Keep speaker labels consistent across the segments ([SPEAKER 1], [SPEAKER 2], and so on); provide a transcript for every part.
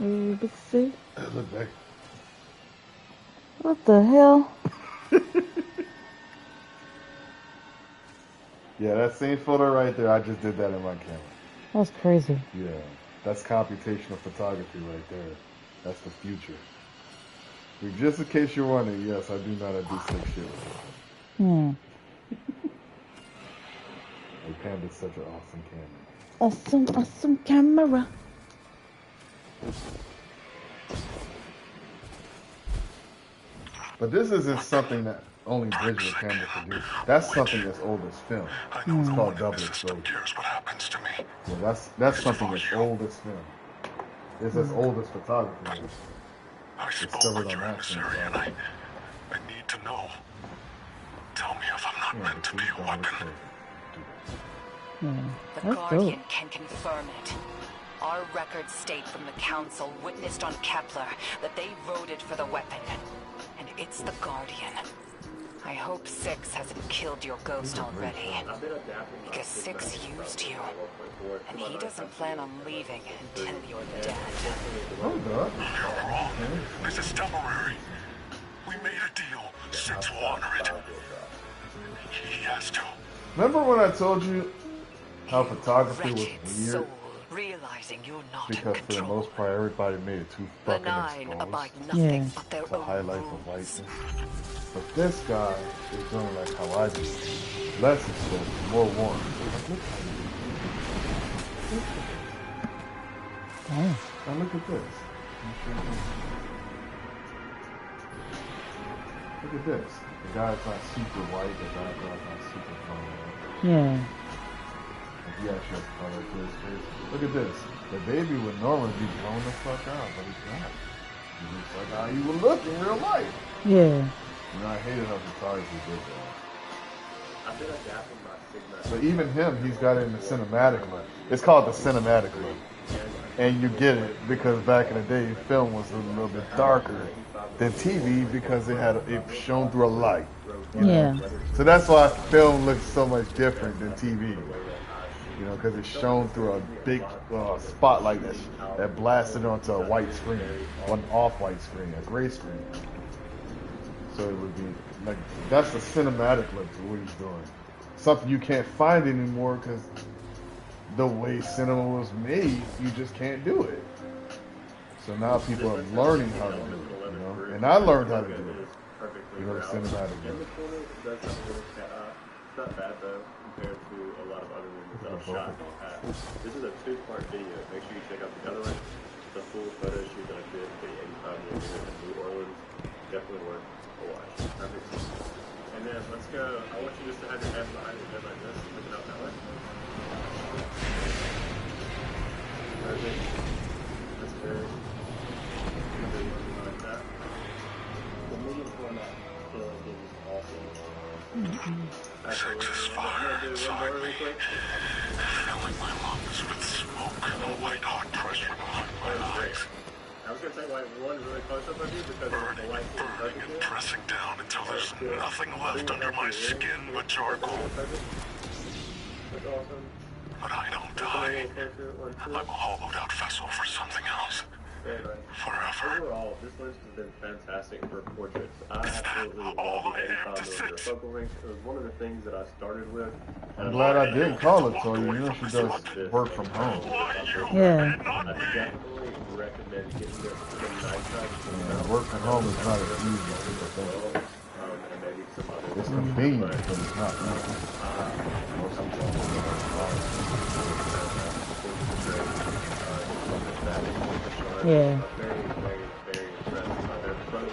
[SPEAKER 1] ABC.
[SPEAKER 2] Look back.
[SPEAKER 1] What the hell?
[SPEAKER 2] Yeah, that same photo right there, I just did that in my camera.
[SPEAKER 1] That's crazy.
[SPEAKER 2] Yeah, that's computational photography right there. That's the future. Just in case you're wondering, yes, I do know how to do slick shit. Like, Panda's such an awesome camera.
[SPEAKER 1] Awesome camera.
[SPEAKER 2] But this isn't something that only digital cameras can do. That's something that's old as film. It's called double exposure.
[SPEAKER 3] What happens to me?
[SPEAKER 2] Yeah, that's something that's old as film. It's as old as photography.
[SPEAKER 3] I spoke with your emissary, and I need to know. Tell me if I'm not meant to be a weapon.
[SPEAKER 4] The Guardian can confirm it. Our records state from the Council witnessed on Kepler that they voted for the weapon. And it's the Guardian. I hope Six hasn't killed your ghost already. Because Six used you. And he doesn't plan on leaving until you're dead.
[SPEAKER 2] Hold up.
[SPEAKER 3] You're wrong. This is temporary. We made a deal. Six will honor it. He has to.
[SPEAKER 2] Remember when I told you how photography was weird?
[SPEAKER 4] Soul, realizing you're not
[SPEAKER 2] because for the most part, everybody made it too fucking exposed to highlight the whiteness. But this guy is doing like how I do. Less exposed, more warm. Now look at this. Look at this. The guy's not super white, the background's not super color.
[SPEAKER 1] Yeah.
[SPEAKER 2] If he actually has color to his face. Look at this. The baby would normally be blown the fuck out, but he's not. He looks like how he would look in real life.
[SPEAKER 1] Yeah.
[SPEAKER 2] You know, I hated how photography did that. So even him, he's got it in the cinematic look. It's called the cinematic look. And you get it because back in the day, film was a little bit darker than TV because it shone through a light. You know?
[SPEAKER 1] Yeah.
[SPEAKER 2] So that's why film looks so much different than TV. You know, because it shone through a big spotlight that blasted onto a white screen, an off-white screen, a gray screen. So it would be like, that's the cinematic look to what he's doing. Something you can't find anymore because the way cinema was made, you just can't do it. So now people are learning how to do it, you know? And I learned how to do it. You know, the cinematic look.
[SPEAKER 5] It's not bad though, compared to a lot of other movies that I've shot in the past. This is a 2-part video. Make sure you check out the other one. The full photo shoot that I did for the 85mm in New Orleans. Definitely worth a watch. Perfect. And then let's go. I want you just to have your head behind your head like this, looking out that way. Perfect. That's good. Like that. The medium format still gives awesome.
[SPEAKER 3] Six is fire inside me, filling my lungs with smoke and a white hot pressure behind my eyes.
[SPEAKER 5] I was going to take like one really close up of you because
[SPEAKER 3] burning and pressing down until there's nothing left under my skin but charcoal.
[SPEAKER 5] That's awesome.
[SPEAKER 3] But I don't die. I'm a hollowed out vessel for something else. Forever.
[SPEAKER 5] Overall, this lens has been fantastic for portraits. I absolutely love the focal length. It was one of the things that I started with.
[SPEAKER 2] I'm glad I did call it to you. You know, she does work from home.
[SPEAKER 1] Yeah.
[SPEAKER 5] I definitely recommend getting this from nighttime.
[SPEAKER 2] Yeah, work from home is not as easy as people think. It's convenient, but it's not easy.
[SPEAKER 1] Yeah.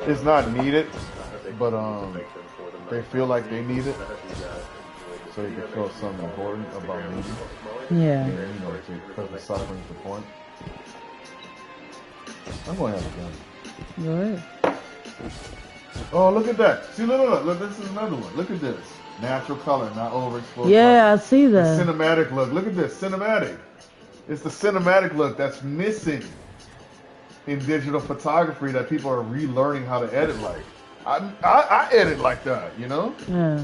[SPEAKER 2] It's not needed, but they feel like they need it, so you can feel something important about needing it.
[SPEAKER 1] Yeah.
[SPEAKER 2] And, you know, because the suffering's the point. I'm going to have a gun.
[SPEAKER 1] Go ahead.
[SPEAKER 2] Oh, look at that. See, look, this is another one. Look at this. Natural color, not overexposed.
[SPEAKER 1] Yeah, I see that.
[SPEAKER 2] The cinematic look. Look at this. Cinematic. It's the cinematic look that's missing in digital photography that people are relearning how to edit like. I edit like that, you know?
[SPEAKER 1] Yeah.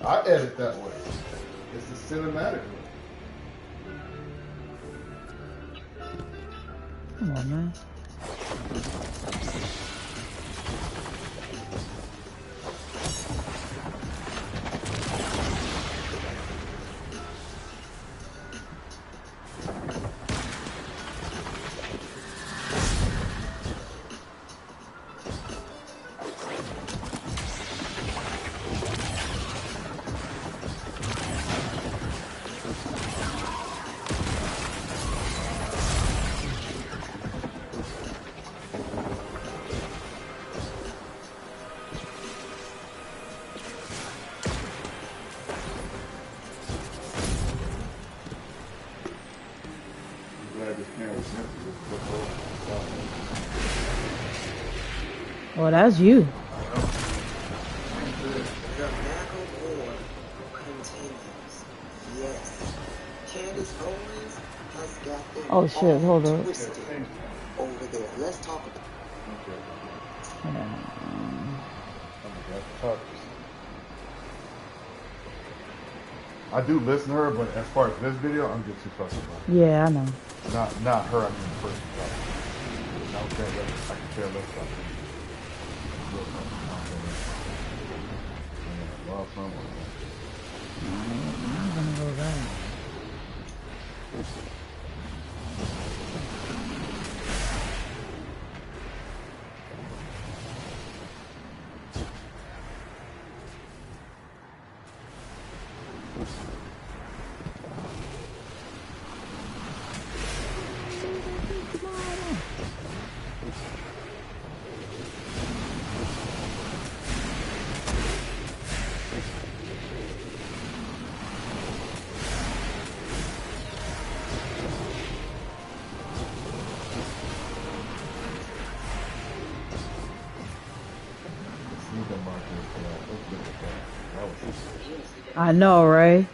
[SPEAKER 2] I edit that way. It's the cinematic look.
[SPEAKER 1] Come on, man. Well, that's you. Oh shit, hold on.
[SPEAKER 6] Over there. Let's talk about
[SPEAKER 2] I do listen to her, but as far as this video, I'm just too fucking about it.
[SPEAKER 1] Yeah, I know.
[SPEAKER 2] Not her, I mean the person. I don't care less. I can care less about it.
[SPEAKER 1] I'm gonna go back. I know, right?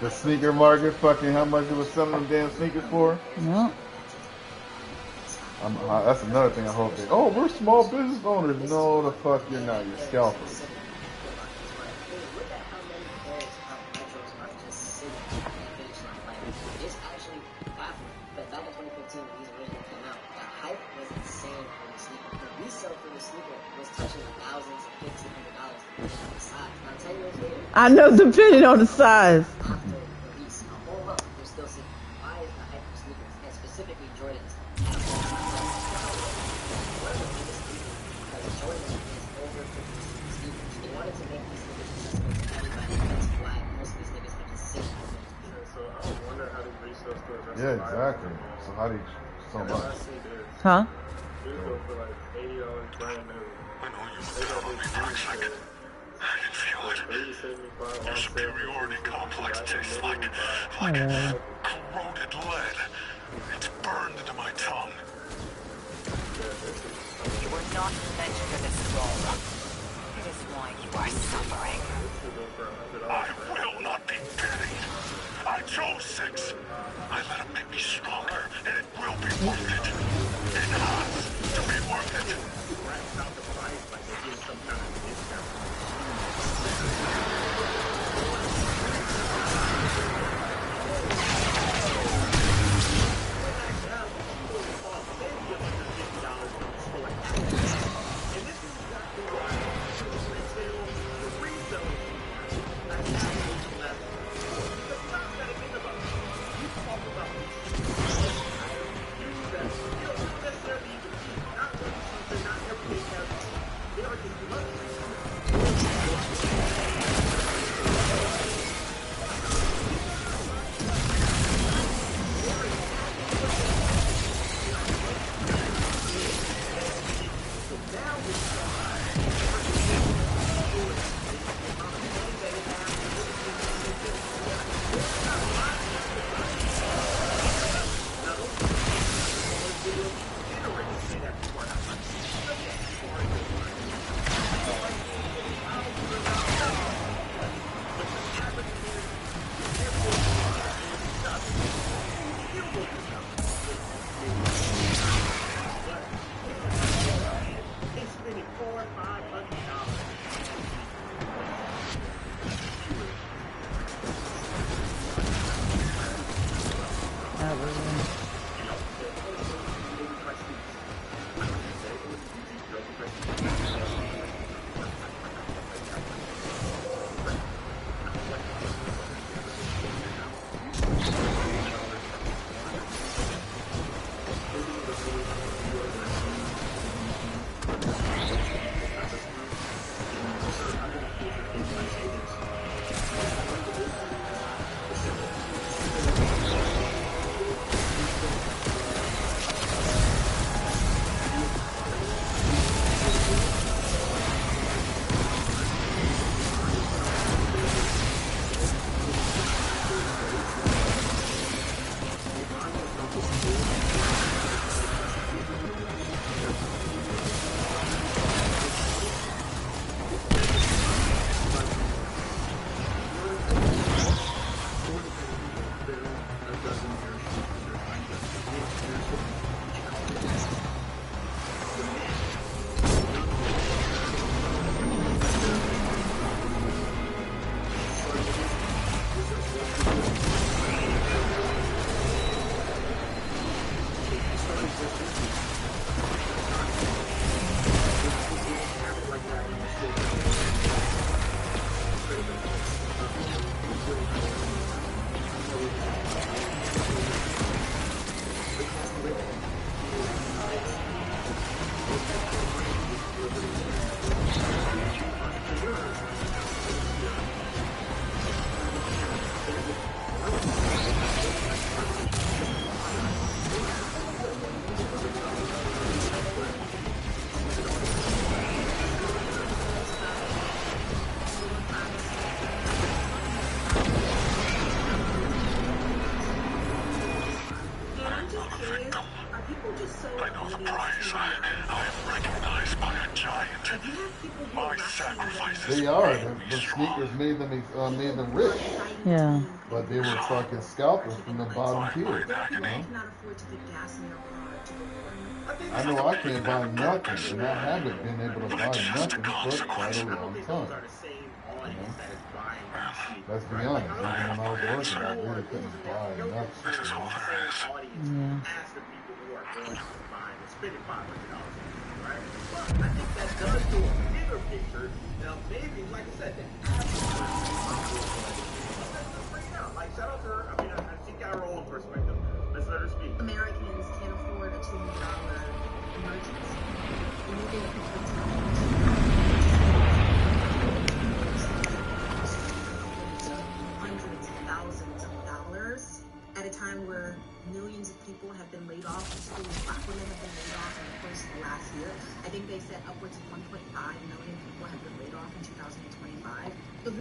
[SPEAKER 2] The sneaker market, fucking how much it was selling them damn sneakers for?
[SPEAKER 1] No.
[SPEAKER 2] That's another thing I hope they. Oh, we're small business owners. No, the fuck you're not. You're scalpers.
[SPEAKER 1] I know, depending on the size.
[SPEAKER 2] Yeah, exactly. So how do you so much?
[SPEAKER 1] Huh?
[SPEAKER 3] I know you fell on me, Toxic. I can feel it. Your superiority complex tastes like corroded lead. It's burned into my tongue.
[SPEAKER 4] You were not meant for this role. It is why you are suffering.
[SPEAKER 3] I will not be pitied. I chose 6. I let him make me stronger, and it will be worth it. It has to be worth it.
[SPEAKER 2] They are. The sneakers made them rich,
[SPEAKER 1] Yeah.
[SPEAKER 2] but they were fucking scalpers from the bottom tier. You know? I know I can't buy nothing, and I haven't been able to buy nothing for quite a long time. You know? Let's be honest, even when I was working, I really couldn't buy nothing.
[SPEAKER 1] Yeah.
[SPEAKER 7] I think that does do a bigger picture. Now, maybe, like I said, the like, shout out to her. I mean, I think I have her own perspective. Let's let her speak.
[SPEAKER 8] Americans can't afford a $2 million emergency. Hundreds of thousands of dollars at a time where millions of people have been laid off, schools, black women have been laid off in the course of last year. I think they said upwards of 1.5 million people have been laid off in 2025. So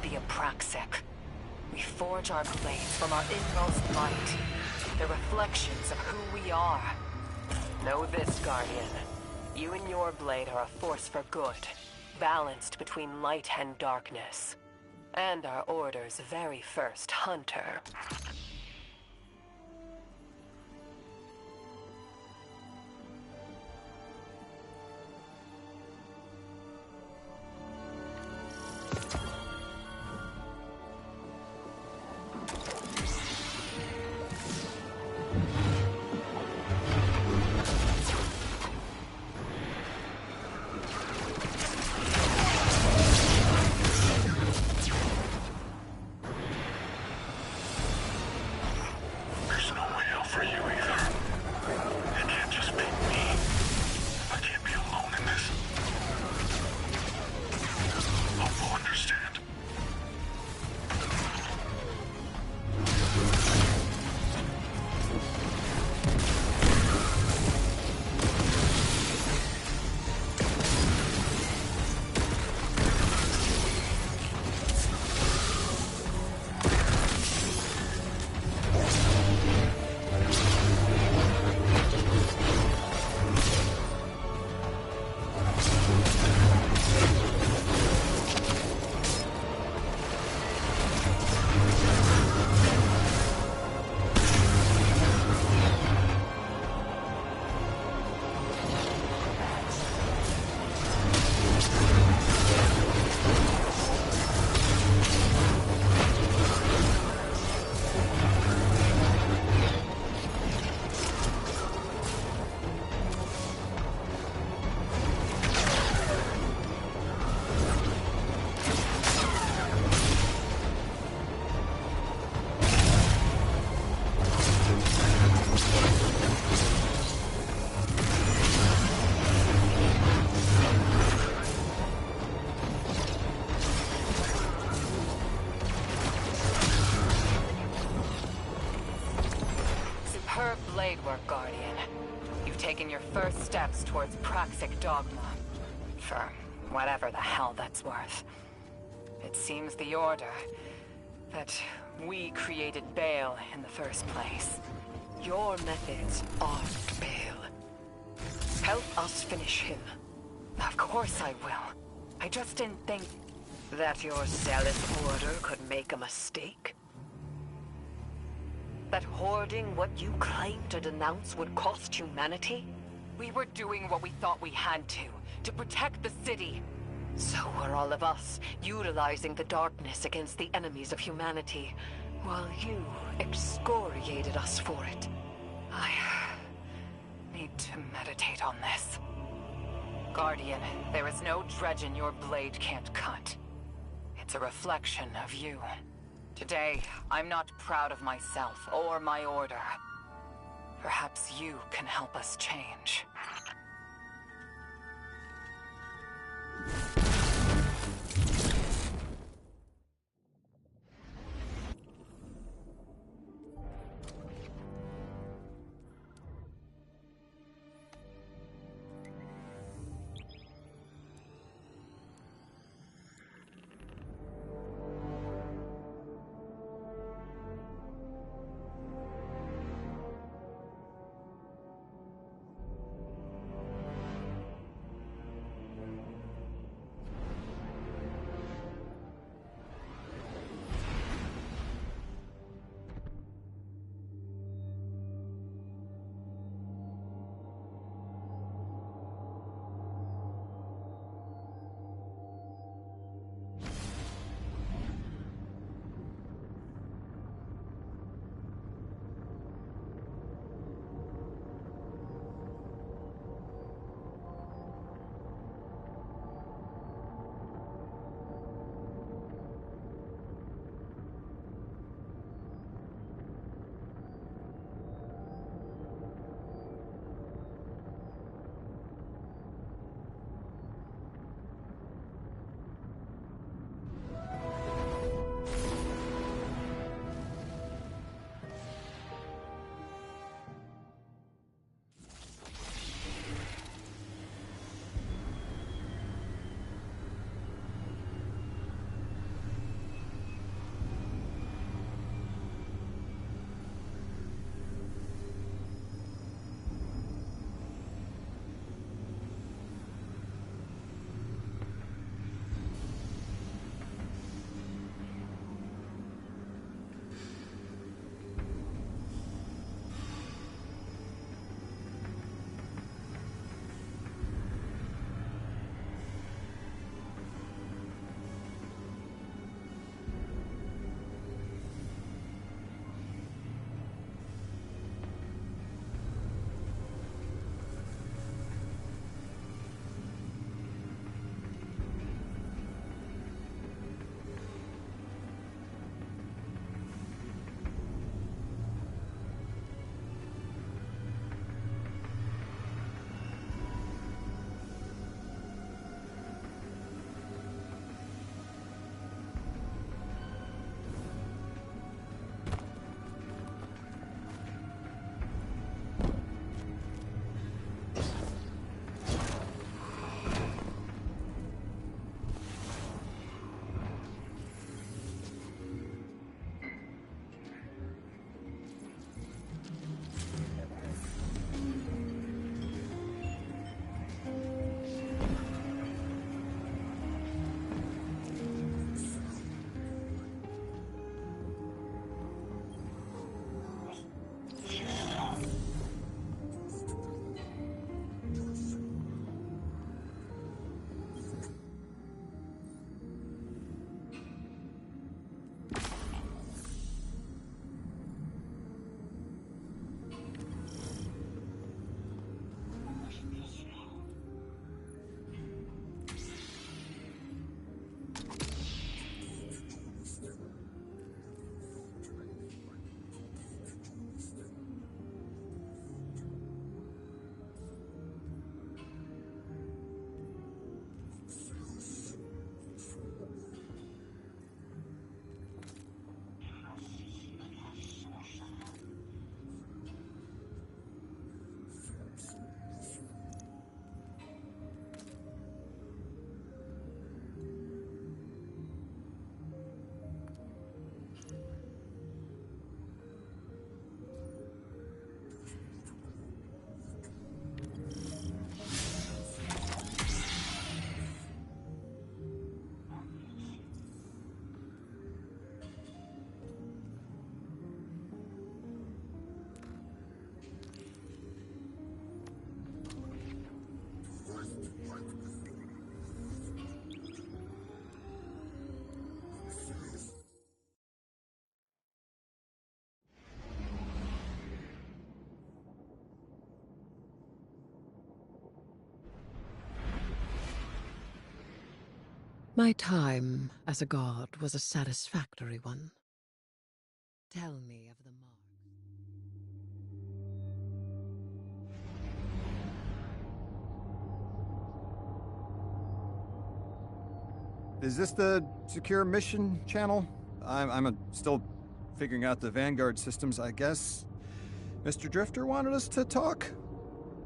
[SPEAKER 4] the Apraxic. We forge our blades from our inmost light. They're reflections of who we are. Know this, Guardian. You and your blade are a force for good, balanced between light and darkness. And our Order's very first hunter.
[SPEAKER 3] There's no way out for you either. It can't just be me. I can't be alone in this. Hope you'll understand.
[SPEAKER 4] Superb blade work, Guardian. You've taken your first steps towards Praxic dogma. For whatever the hell that's worth. It seems the Order that we created Bale in the first place. Your methods aren't Bale. Help us finish him. Of course I will. I just didn't think that your zealous Order could make a mistake. That hoarding what you claim to denounce would cost humanity? We were doing what we thought we had to protect the city. So were all of us, utilizing the darkness against the enemies of humanity, while you excoriated us for it. I need to meditate on this. Guardian, there is no dredgen your blade can't cut. It's a reflection of you. Today, I'm not proud of myself or my Order. Perhaps you can help us change.
[SPEAKER 9] My time as a god was a satisfactory one. Tell me of the marks.
[SPEAKER 10] Is this the secure mission channel? I'm still figuring out the Vanguard systems, I guess. Mr. Drifter wanted us to talk?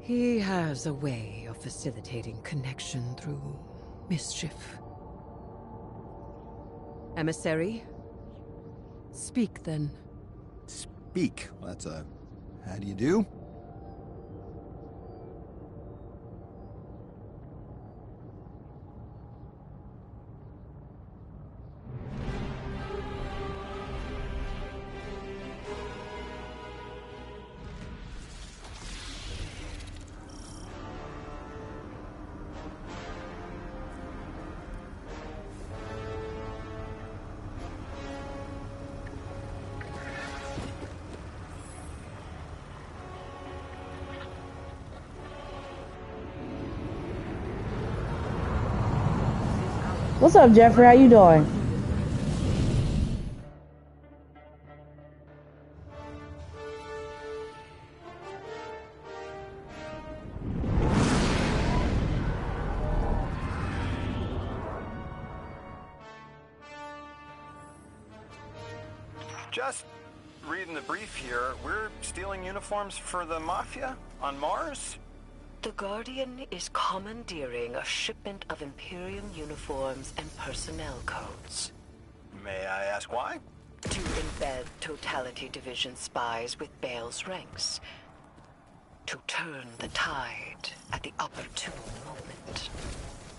[SPEAKER 9] He has a way of facilitating connection through mischief. Emissary? Speak, then.
[SPEAKER 10] Speak? Well, that's a... how do you do?
[SPEAKER 1] What's up, Jeffrey? How you doing?
[SPEAKER 11] Just reading the brief here, we're stealing uniforms for the Mafia on Mars?
[SPEAKER 4] The Guardian is commandeering a shipment of Imperium uniforms and personnel codes.
[SPEAKER 11] May I ask why?
[SPEAKER 4] To embed Totality Division spies with Bale's ranks. To turn the tide at the opportune moment.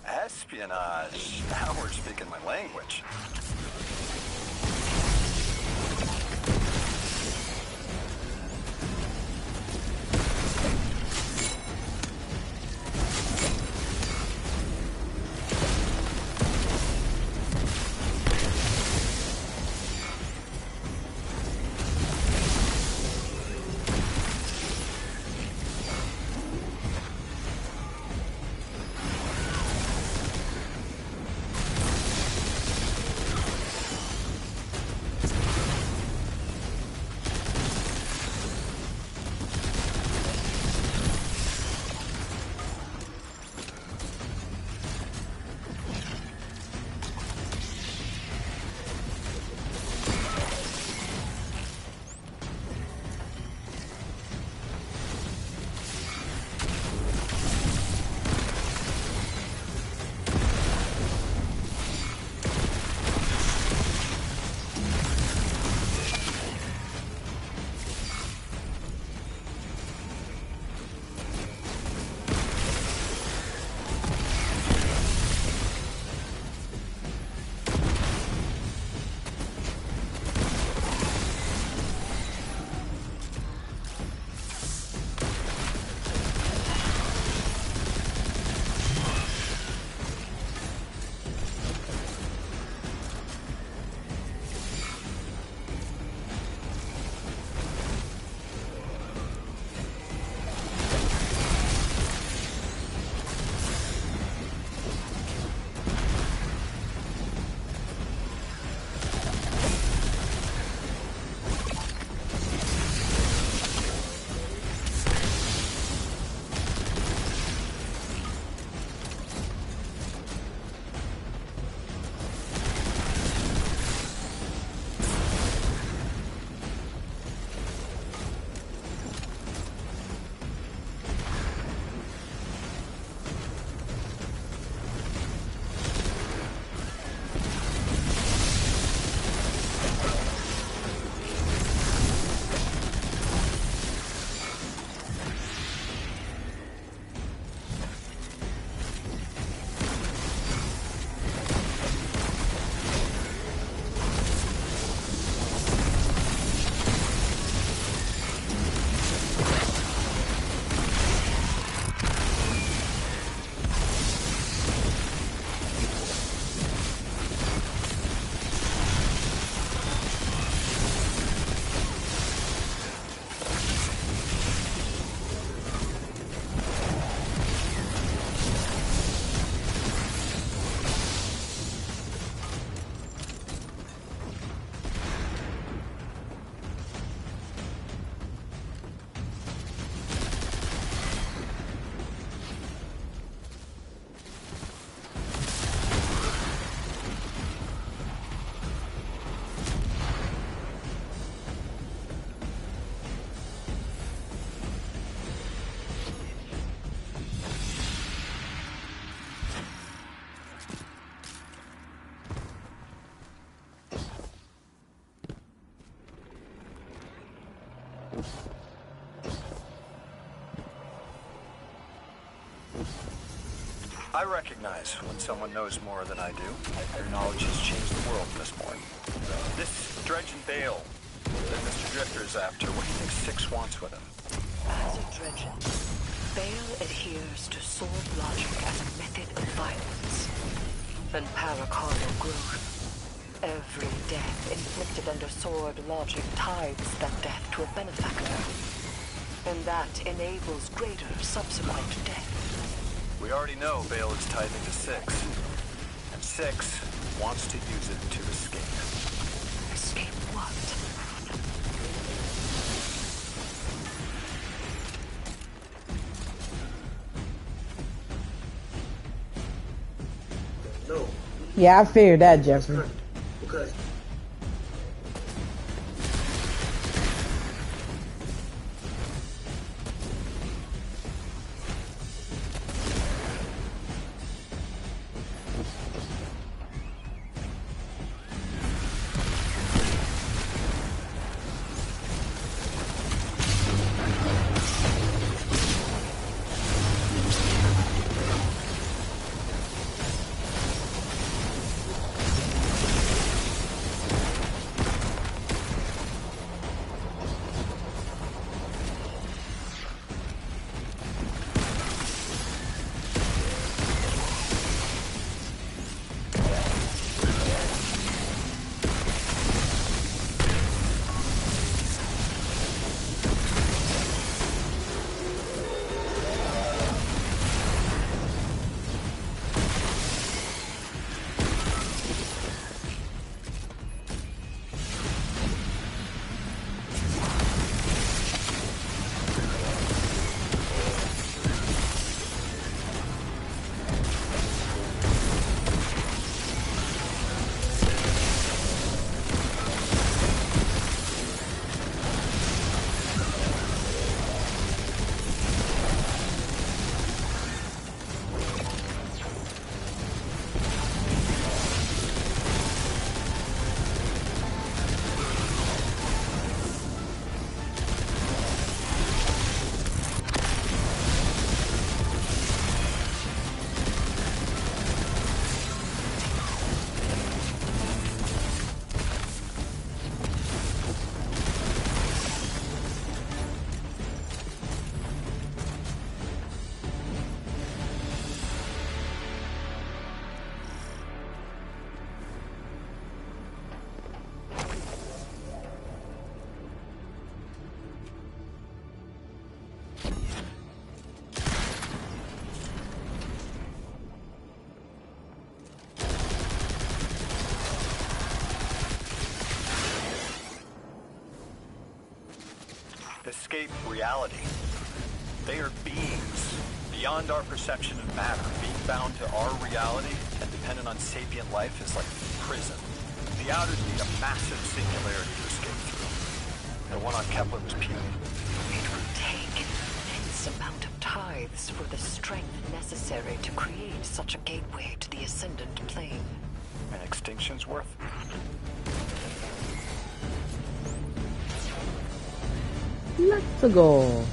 [SPEAKER 11] Espionage. Now we're speaking my language. I recognize when someone knows more than I do. Their knowledge has changed the world, Miss Morton. This Dredge and Bale that Mr. Drifter is after, what do you think Six wants with him?
[SPEAKER 4] As a Dredgen, Bale adheres to sword logic as a method of violence and paracardial growth. Every death inflicted under sword logic tithes that death to a benefactor, and that enables greater subsequent death.
[SPEAKER 11] We already know Bale is tied into Six, and Six wants to use it to escape.
[SPEAKER 4] Escape what?
[SPEAKER 6] No,
[SPEAKER 1] Yeah, I figured that, Jeffrey.
[SPEAKER 6] because
[SPEAKER 11] Escape reality. They are beings beyond our perception of matter. Being bound to our reality and dependent on sapient life is like prison. The Outers need a massive singularity to escape through. The one on Kepler was puny.
[SPEAKER 4] It would take an immense amount of tithes for the strength necessary to create such a gateway to the Ascendant Plane.
[SPEAKER 11] And extinction's worth?
[SPEAKER 1] Let's go.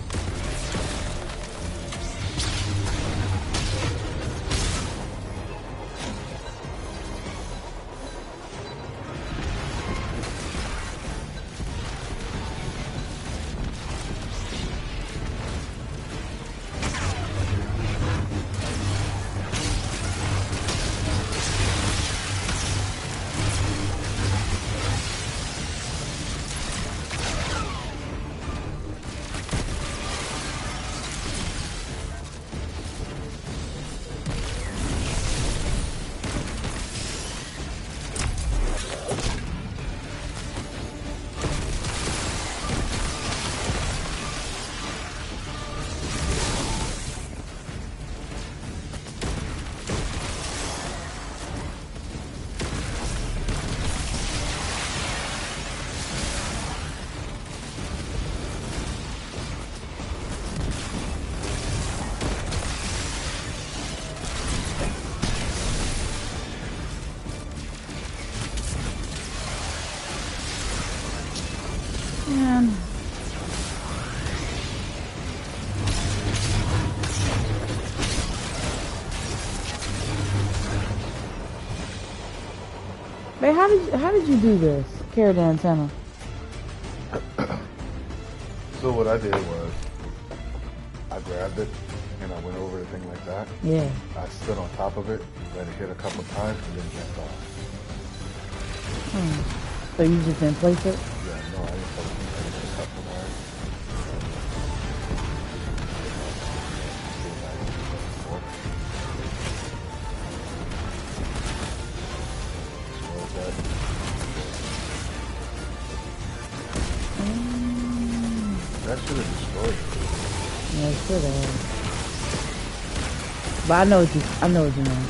[SPEAKER 1] Babe, how did you do this? Carry the antenna.
[SPEAKER 2] So what I did was, I grabbed it, and I went over the thing like that.
[SPEAKER 1] Yeah.
[SPEAKER 2] I stood on top of it, let it hit a couple of times, and then jumped off.
[SPEAKER 1] So you just didn't place it?
[SPEAKER 2] Yeah, no, I didn't place it. I hit a couple of times. That should have destroyed it.
[SPEAKER 1] Yeah, it should have. But I know what you mean.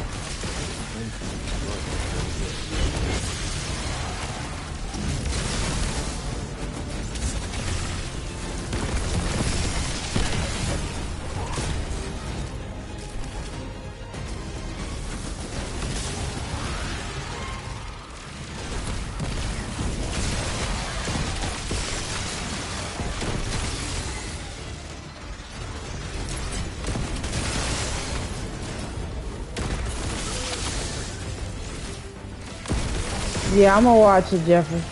[SPEAKER 1] Yeah, I'm gonna watch it, Jeffrey.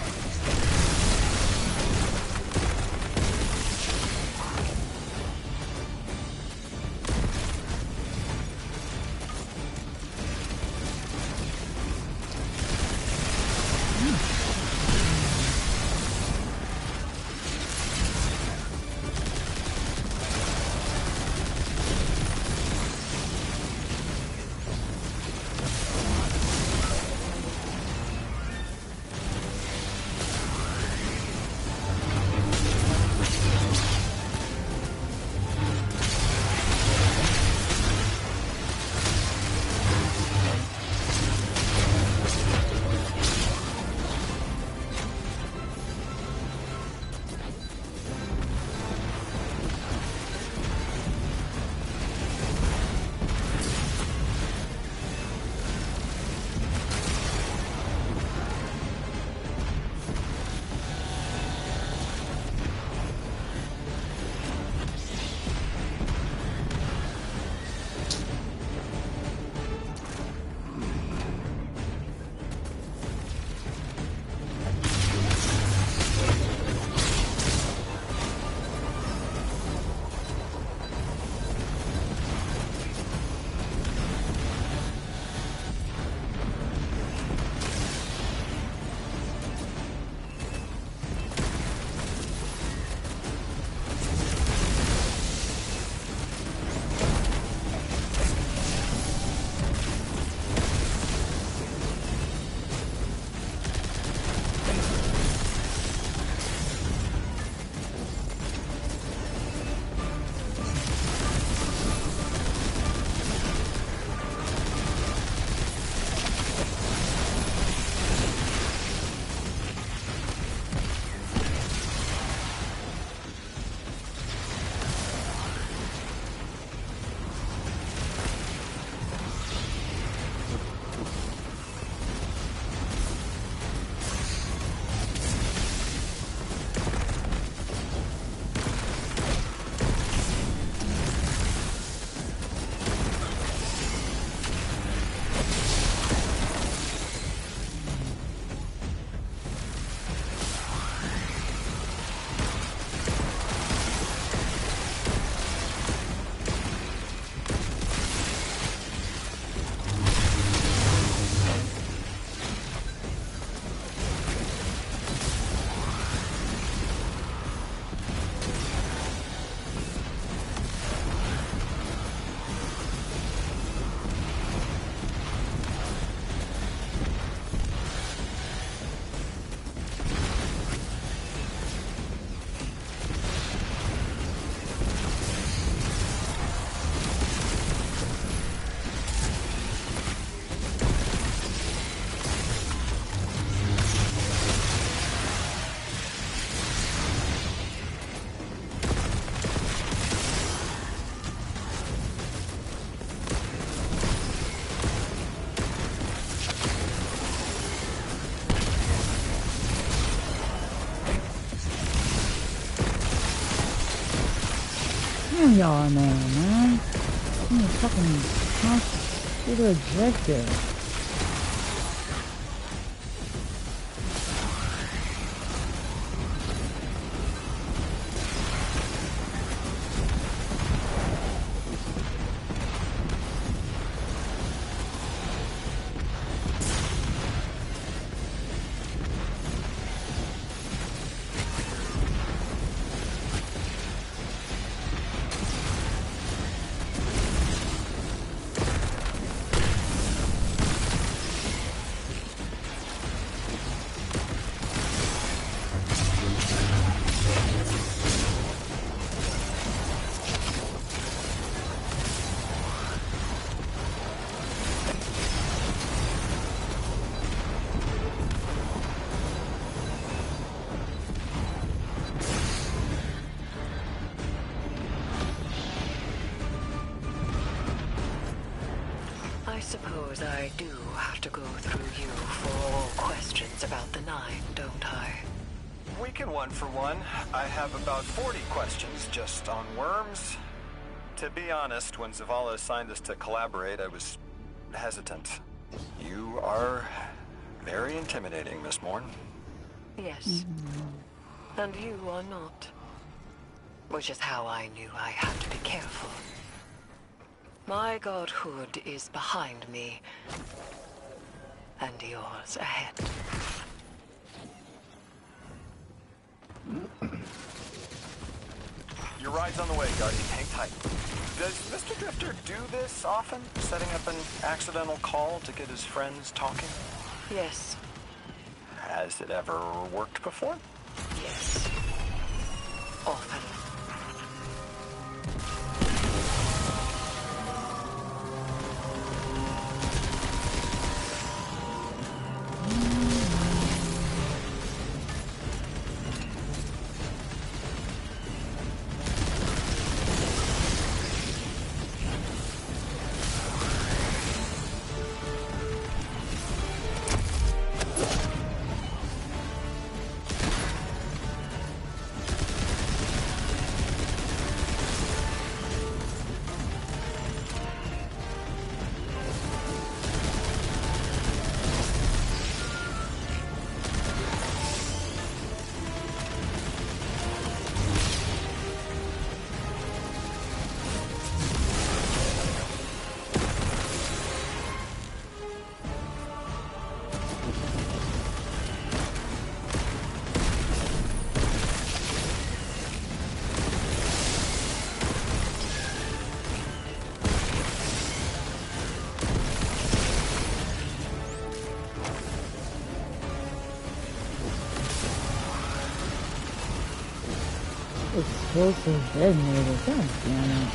[SPEAKER 1] Y'all now, man. I'm gonna fucking do the objective.
[SPEAKER 4] I suppose I do have to go through you for all questions about the Nine, don't I?
[SPEAKER 11] We can one for one. I have about 40 questions just on worms. To be honest, when Zavala assigned us to collaborate, I was hesitant. You are very intimidating, Miss Morn.
[SPEAKER 4] Yes. And you are not. Which is how I knew I had to be careful. My godhood is behind me, and yours ahead.
[SPEAKER 11] Your ride's on the way, Guardian. Hang tight. Does Mr. Drifter do this often? Setting up an accidental call to get his friends talking?
[SPEAKER 4] Yes.
[SPEAKER 11] Has it ever worked before?
[SPEAKER 4] Yes. Often.
[SPEAKER 1] Explosive detonator, god damn it.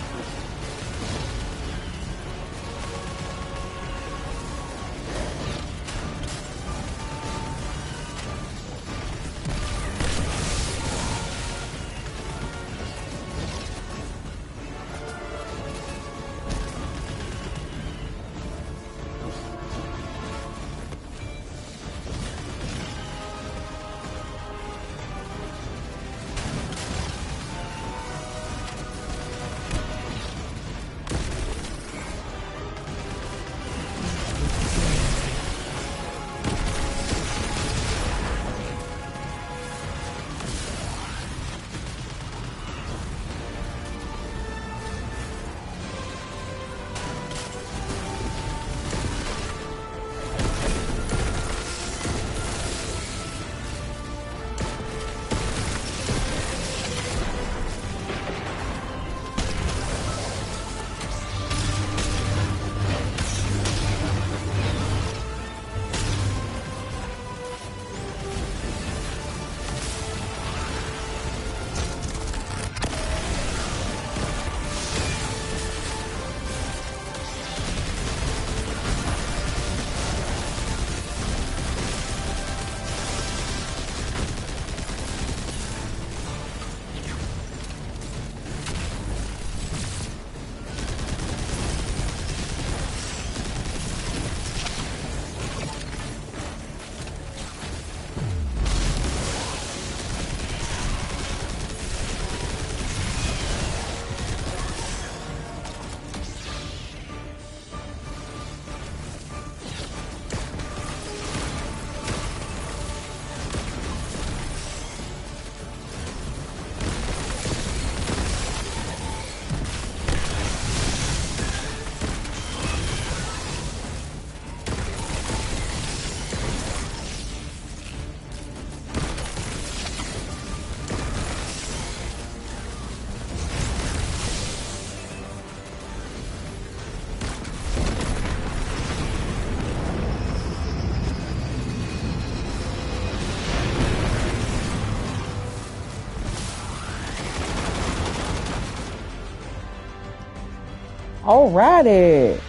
[SPEAKER 1] Alrighty.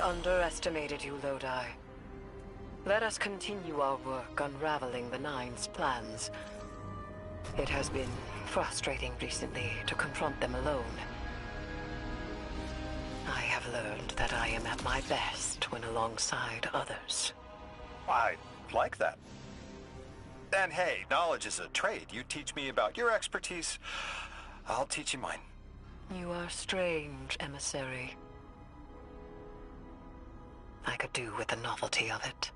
[SPEAKER 4] underestimated you, Lodi. Let us continue our work unraveling the Nine's plans. It has been frustrating recently to confront them alone. I have learned that I am at my best when alongside others.
[SPEAKER 11] I like that. And hey, knowledge is a trade. You teach me about your expertise, I'll teach you mine.
[SPEAKER 4] You are strange, emissary. I could do with the novelty of it.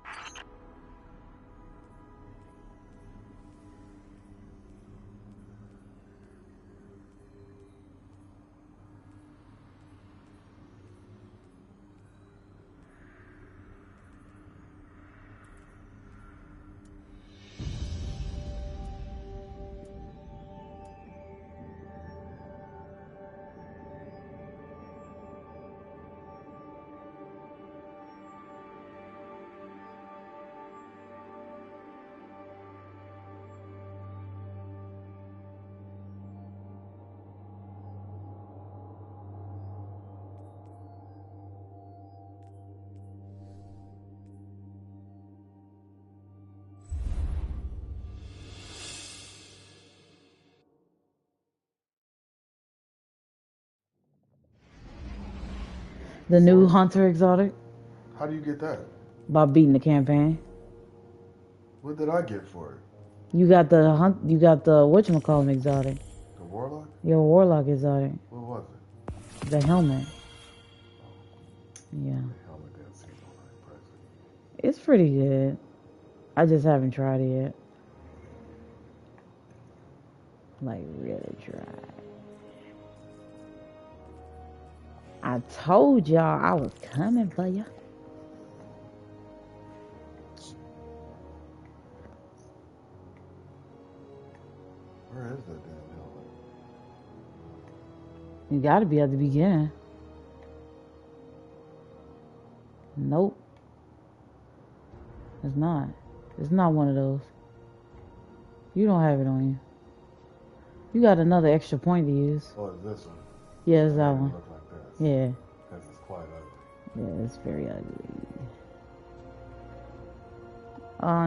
[SPEAKER 1] The new Hunter exotic?
[SPEAKER 2] How do you get that?
[SPEAKER 1] By beating the campaign.
[SPEAKER 2] What did I get for it?
[SPEAKER 1] You got the whatchamacallit exotic.
[SPEAKER 2] The Warlock?
[SPEAKER 1] Your Warlock exotic.
[SPEAKER 2] What was it?
[SPEAKER 1] The helmet. Yeah.
[SPEAKER 2] The helmet didn't seem all that impressive.
[SPEAKER 1] It's pretty good. I just haven't tried it yet. Like, really tried. I told y'all I was coming for you.
[SPEAKER 2] Where is that damn helmet?
[SPEAKER 1] You gotta be at the beginning. Nope. It's not. It's not one of those. You don't have it on you. You got another extra point to use.
[SPEAKER 2] Oh, it's this one?
[SPEAKER 1] Yeah, it's that one.
[SPEAKER 2] Look like this.
[SPEAKER 1] Yeah.
[SPEAKER 2] Because it's quite ugly.
[SPEAKER 1] Yeah, it's very ugly.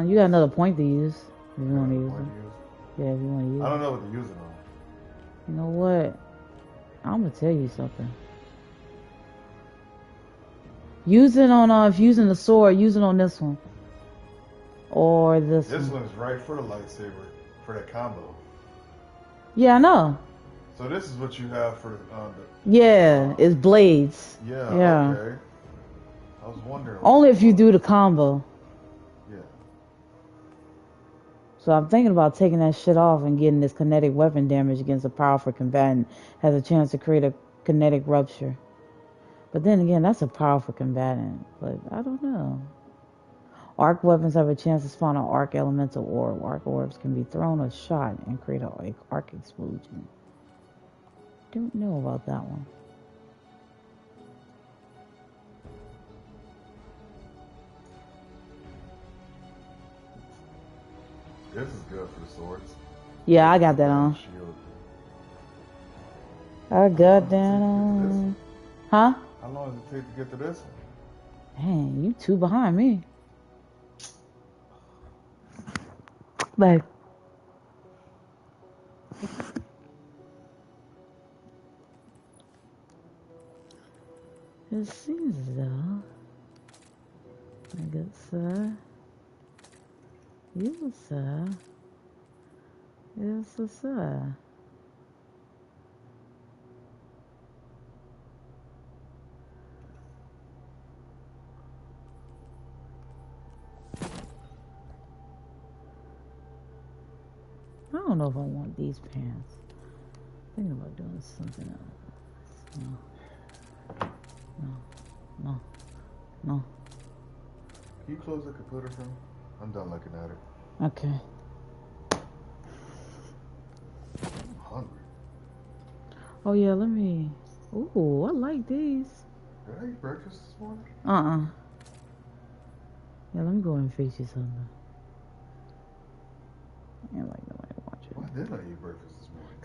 [SPEAKER 1] You got another point to use if you want to use it. Yeah, if you want to use it.
[SPEAKER 2] I don't know what to use it on.
[SPEAKER 1] You know what? I'm gonna tell you something. Use it on if you're using the sword, use it on this one. Or this one.
[SPEAKER 2] This one's right for the lightsaber, for the combo.
[SPEAKER 1] Yeah, I know.
[SPEAKER 2] So this is what you have for the
[SPEAKER 1] yeah, it's blades.
[SPEAKER 2] Yeah,
[SPEAKER 1] yeah.
[SPEAKER 2] Okay. I was wondering.
[SPEAKER 1] Only if you do the combo.
[SPEAKER 2] Yeah.
[SPEAKER 1] So I'm thinking about taking that shit off and getting this kinetic weapon damage against a powerful combatant has a chance to create a kinetic rupture. But then again, that's a powerful combatant. But I don't know. Arc weapons have a chance to spawn an arc elemental orb. Arc orbs can be thrown or shot and create an arc explosion. Don't know about that one.
[SPEAKER 2] This is good for the swords.
[SPEAKER 1] Yeah, I got that on.
[SPEAKER 2] Shield.
[SPEAKER 1] I got that on. Huh?
[SPEAKER 2] How long does it take to get to this one?
[SPEAKER 1] Man, you two behind me. Babe. It seems as though I got you, sir. Yes, sir. I don't know if I want these pants. I'm thinking about doing something else. No.
[SPEAKER 2] Can you close the computer for me? I'm done looking at it.
[SPEAKER 1] Okay.
[SPEAKER 2] I'm hungry.
[SPEAKER 1] Oh yeah, let me. Ooh, I like these.
[SPEAKER 2] Did I eat breakfast this morning?
[SPEAKER 1] Yeah, let me go and fix you something. I ain't like nobody watching.
[SPEAKER 2] Why did I eat breakfast this morning?